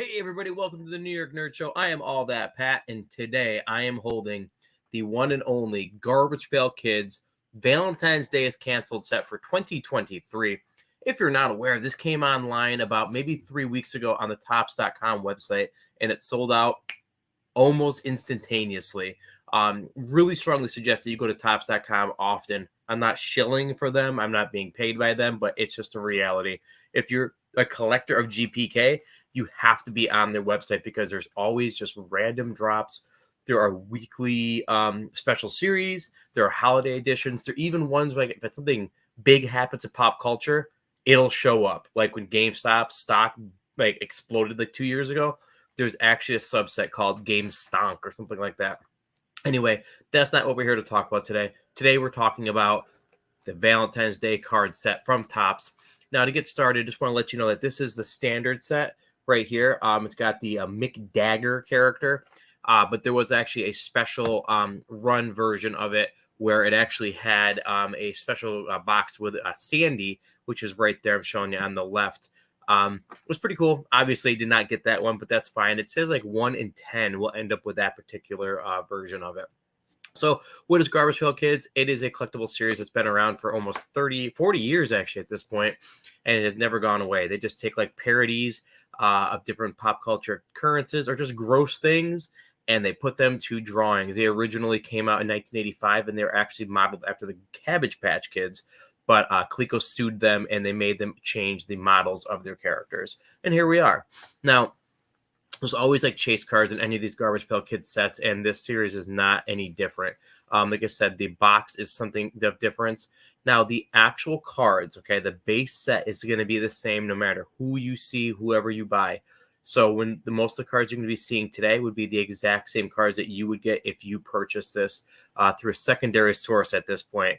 Hey everybody, welcome to the New York Nerd Show. I am all that Pat, and today I am holding the one and only Garbage Pail Kids Valentine's Day is canceled set for 2023. If you're not aware, this came online about maybe 3 weeks ago on the Tops.com website, and it sold out almost instantaneously. Really strongly suggest that you go to Tops.com often. I'm not shilling for them, I'm not being paid by them, but it's just a reality. If you're a collector of GPK, you have to be on their website because there's always just random drops. There are weekly special series, there are holiday editions, there are even ones like if it's something big happens in pop culture, it'll show up. Like when GameStop stock like exploded like 2 years ago, there's actually a subset called Game Stonk or something like that. Anyway, that's not what we're here to talk about today. Today we're talking about the Valentine's Day card set from Topps. Now, to get started, just want to let you know that this is the standard set right here. It's got the Mick Dagger character, but there was actually a special run version of it where it actually had a special box with Sandy, which is right there. I'm showing you on the left. It was pretty cool. Obviously, did not get that one, but that's fine. It says like 1 in 10 will end up with that particular version of it. So what is Garbage Pail Kids? It is a collectible series that's been around for almost 30, 40 years actually at this point, and it has never gone away. They just take like parodies of different pop culture occurrences or just gross things, and they put them to drawings. They originally came out in 1985, and they were actually modeled after the Cabbage Patch Kids, but Coleco sued them, and they made them change the models of their characters. And here we are. Now, there's always like chase cards in any of these Garbage Pail Kids sets, and this series is not any different. Like I said, the box is something of difference. Now, the actual cards, okay, the base set is going to be the same no matter who you see, whoever you buy. So when the most of the cards you're going to be seeing today would be the exact same cards that you would get if you purchased this through a secondary source at this point.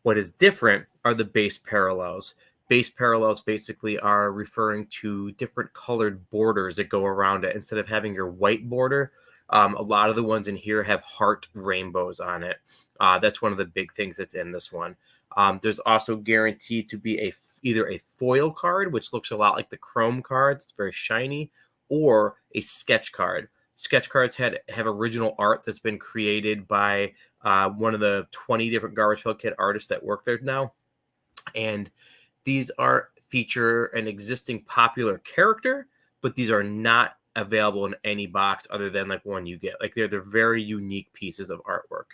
What is different are the base parallels. Base parallels basically are referring to different colored borders that go around it. Instead of having your white border, a lot of the ones in here have heart rainbows on it. That's one of the big things that's in this one. There's also guaranteed to be either a foil card, which looks a lot like the Chrome cards, it's very shiny, or a sketch card. Sketch cards have original art that's been created by one of the 20 different Garbage Pail Kid artists that work there now. And these are feature an existing popular character, but these are not available in any box other than like one you get. Like they're very unique pieces of artwork.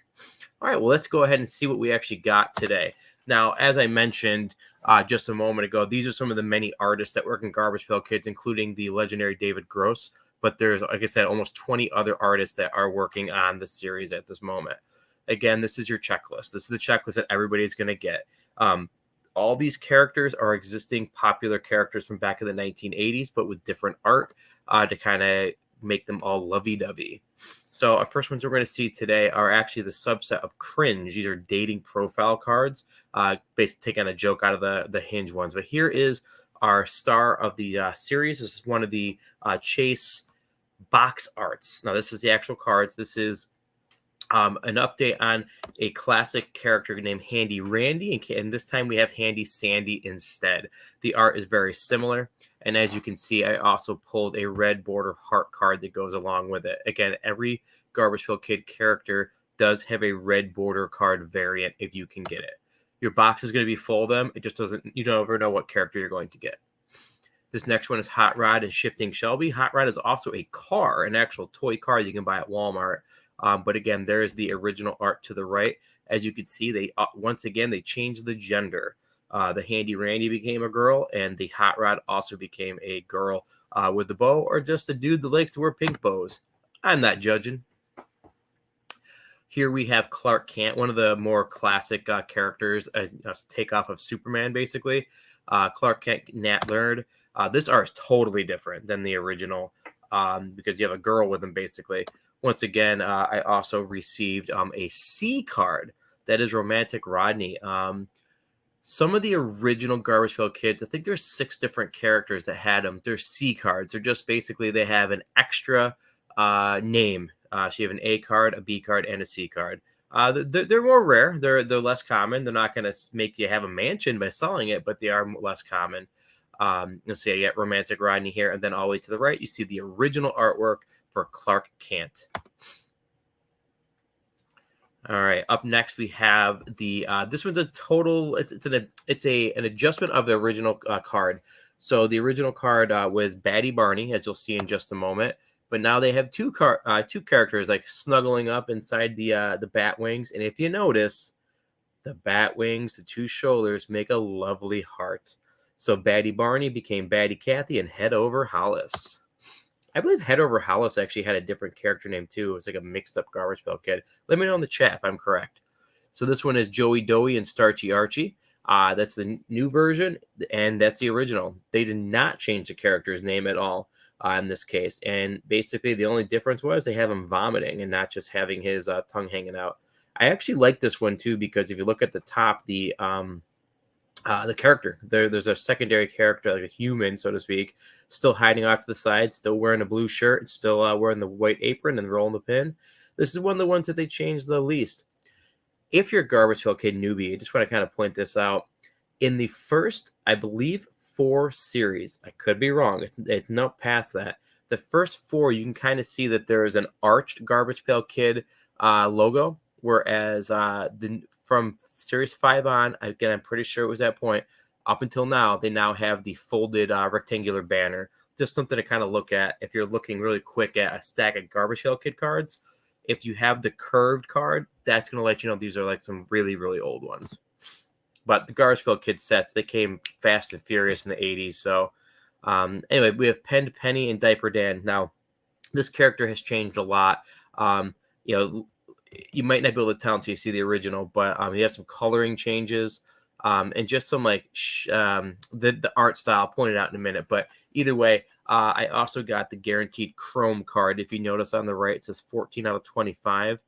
All right, well, let's go ahead and see what we actually got today. Now, as I mentioned just a moment ago, these are some of the many artists that work in Garbage Pail Kids, including the legendary David Gross. But there's, like I said, almost 20 other artists that are working on the series at this moment. Again, this is your checklist. This is the checklist that everybody's going to get. All these characters are existing popular characters from back in the 1980s, but with different art to kind of make them all lovey-dovey. So our first ones we're going to see today are actually the subset of Cringe. These are dating profile cards, basically taking a joke out of the Hinge ones. But here is our star of the series. This is one of the Chase box arts. Now, this is the actual cards. This is an update on a classic character named Handy Randy, and this time we have Handy Sandy instead. The art is very similar, and as you can see, I also pulled a red border heart card that goes along with it. Again, every Garbage Pail Kid character does have a red border card variant if you can get it. Your box is going to be full of them. It just doesn't, you don't ever know what character you're going to get. This next one is Hot Rod and Shifting Shelby. Hot Rod is also a car, an actual toy car you can buy at Walmart. But again, there is the original art to the right. As you can see, they once again, they changed the gender. The Handy Randy became a girl, and the Hot Rod also became a girl with the bow, or just a dude that likes to wear pink bows. I'm not judging. Here we have Clark Kent, one of the more classic characters, a takeoff of Superman, basically. Clark Kent, Nat Learned. This art is totally different than the original because you have a girl with him, basically. Once again, I also received a C card. That is Romantic Rodney. Some of the original Garbage Pail Kids, I think there's 6 different characters that had them. They're C cards. They're just basically, they have an extra name. So you have an A card, a B card, and a C card. They're more rare. They're less common. They're not going to make you have a mansion by selling it, but they are less common. You'll see I get Romantic Rodney here, and then all the way to the right, you see the original artwork for Clark Kent. All right, up next we have the this one's a total. It's an adjustment of the original card. So the original card was Batty Barney, as you'll see in just a moment. But now they have two characters like snuggling up inside the bat wings, and if you notice, the bat wings, the two shoulders make a lovely heart. So Batty Barney became Batty Cathy and Head Over Hollis. I believe Head Over Hollis actually had a different character name too. It's like a mixed up Garbage Pail Kid. Let me know in the chat if I'm correct. So this one is Joey Doey and Starchy Archie. That's the new version, and that's the original. They did not change the character's name at all in this case. And basically the only difference was they have him vomiting and not just having his tongue hanging out. I actually like this one too because if you look at the top, the character there's a secondary character, like a human, so to speak, still hiding off to the side, still wearing a blue shirt, still wearing the white apron and rolling the pin. This is one of the ones that they changed the least. If you're a Garbage Pail Kid newbie, I just want to kind of point this out. In the first, I believe, 4 series, I could be wrong, it's not past that, the first 4 you can kind of see that there is an arched Garbage Pail Kid logo, whereas from series 5 on, again, I'm pretty sure it was that point, up until now, they now have the folded rectangular banner. Just something to kind of look at if you're looking really quick at a stack of Garbage Pail Kid cards. If you have the curved card, that's going to let you know these are like some really, really old ones. But the Garbage Pail Kid sets, they came fast and furious in the 80s. So anyway, we have Penned Penny and Diaper Dan. Now, this character has changed a lot. You might not be able to tell until you see the original, but you have some coloring changes and just some like the art style. I'll point it out in a minute. But either way, I also got the guaranteed chrome card. If you notice on the right, it says 14 out of 25,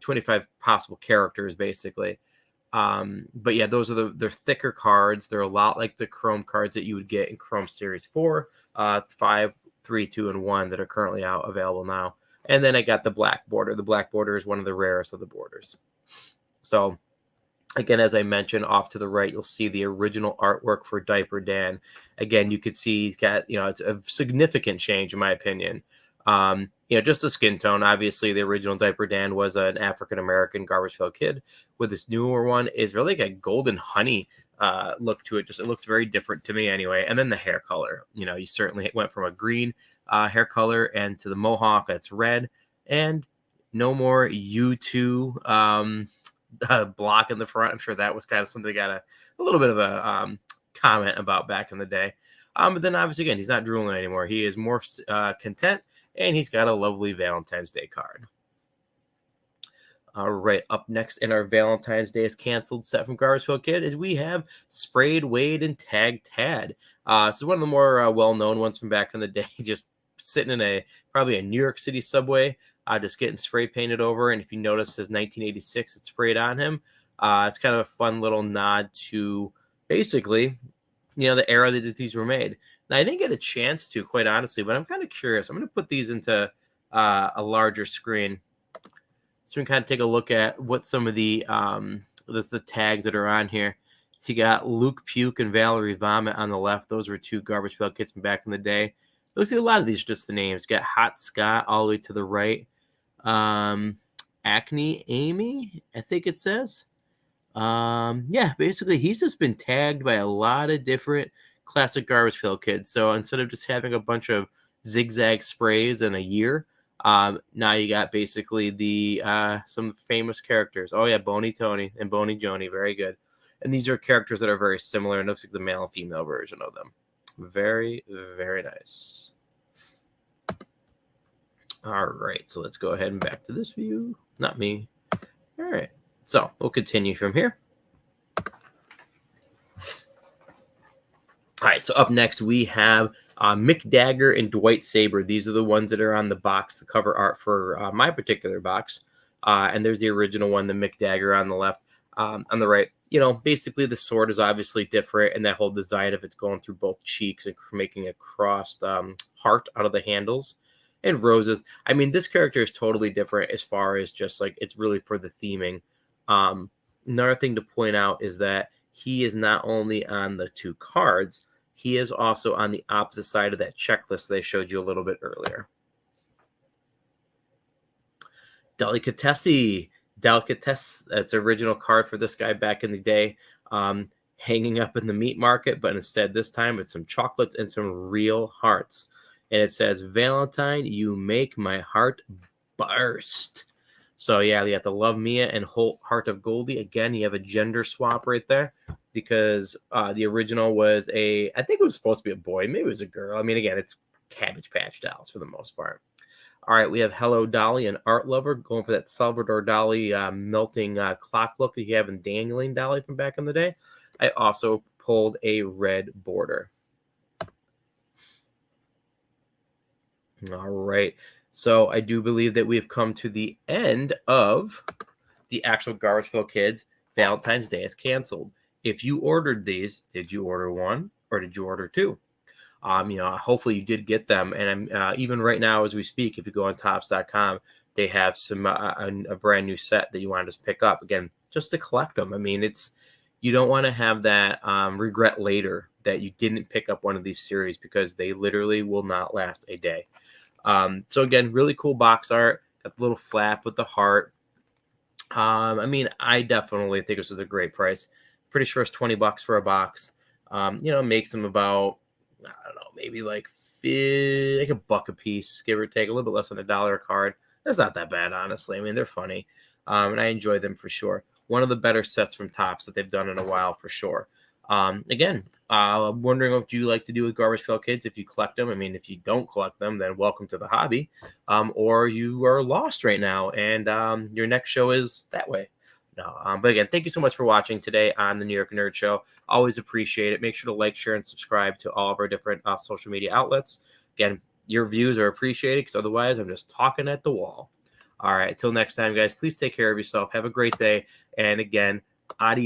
25 possible characters basically. But yeah, those are they're thicker cards. They're a lot like the chrome cards that you would get in Chrome Series 4, 5, 3, 2, and 1 that are currently available now. And then I got the black border. The black border is one of the rarest of the borders. So again, as I mentioned, off to the right, you'll see the original artwork for Diaper Dan. Again, you could see he's got, it's a significant change in my opinion. Just the skin tone. Obviously, the original Diaper Dan was an African-American Garbage Pail Kid. With this newer one is really like a golden honey look to it. It looks very different to me anyway. And then the hair color. You certainly went from a green hair color and to the mohawk that's red. And no more U2 block in the front. I'm sure that was kind of something they got a little bit of a comment about back in the day. But then obviously, again, he's not drooling anymore. He is more content. And he's got a lovely Valentine's Day card. All right, up next in our Valentine's Day is canceled set from Garbage Pail Kid is we have Sprayed Wade and Tagged Tad. This is one of the more well-known ones from back in the day. Just sitting in probably a New York City subway, just getting spray painted over. And if you notice, it says 1986, it's sprayed on him. It's kind of a fun little nod to basically, the era that these were made. Now, I didn't get a chance to, quite honestly, but I'm kind of curious. I'm going to put these into a larger screen so we can kind of take a look at what some of the tags that are on here. So you got Luke Puke and Valerie Vomit on the left. Those were 2 Garbage Pail Kids from back in the day. It looks like a lot of these are just the names. You got Hot Scott all the way to the right. Acne Amy, I think it says. Basically, he's just been tagged by a lot of different classic Garbage Pail Kids. So instead of just having a bunch of zigzag sprays in a year, now you got basically the some famous characters. Oh yeah, Boney Tony and Boney Joni, very good. And these are characters that are very similar, and looks like the male and female version of them. Very, very nice. All right, so let's go ahead and back to this view. Not me. All right, so we'll continue from here. All right, so up next we have Mick Dagger and Dwight Saber. These are the ones that are on the box, the cover art for my particular box. And there's the original one, the Mick Dagger on the left. On the right, basically the sword is obviously different, and that whole design of it's going through both cheeks and making a crossed heart out of the handles and roses. I mean, this character is totally different as far as just like it's really for the theming. Another thing to point out is that he is not only on the 2 cards, he is also on the opposite side of that checklist that I showed you a little bit earlier. Delicatesse. That's an original card for this guy back in the day, hanging up in the meat market, but instead this time it's some chocolates and some real hearts. And it says, Valentine, you make my heart burst. So yeah, you have to Love Mia and Heart of Goldie. Again, you have a gender swap right there because the original was I think it was supposed to be a boy. Maybe it was a girl. I mean, again, it's Cabbage Patch dolls for the most part. All right, we have Hello Dolly and Art Lover going for that Salvador Dali melting clock look that you have in Dangling Dolly from back in the day. I also pulled a red border. All right, so I do believe that we've come to the end of the actual Garbage Pail Kids Valentine's Day is canceled. If you ordered these, did you order one or did you order two? Hopefully you did get them. And even right now as we speak, if you go on Topps.com, they have some a brand new set that you want to just pick up again, just to collect them. I mean, you don't want to have that regret later that you didn't pick up one of these series because they literally will not last a day. So again, really cool box art. Got the little flap with the heart. I definitely think this is a great price. Pretty sure it's $20 for a box. Makes them about, I don't know, maybe like a buck a piece, give or take, a little bit less than $1 a card. That's not that bad, honestly. I mean, they're funny, and I enjoy them for sure. One of the better sets from Topps that they've done in a while for sure. Again, I'm wondering what you like to do with Garbage Pail Kids if you collect them. I mean, if you don't collect them, then welcome to the hobby, or you are lost right now, and your next show is that way. No, but again, thank you so much for watching today on the New York Nerd Show. Always appreciate it. Make sure to like, share, and subscribe to all of our different social media outlets. Again, your views are appreciated because otherwise I'm just talking at the wall. All right, until next time, guys, please take care of yourself. Have a great day. And again, adios.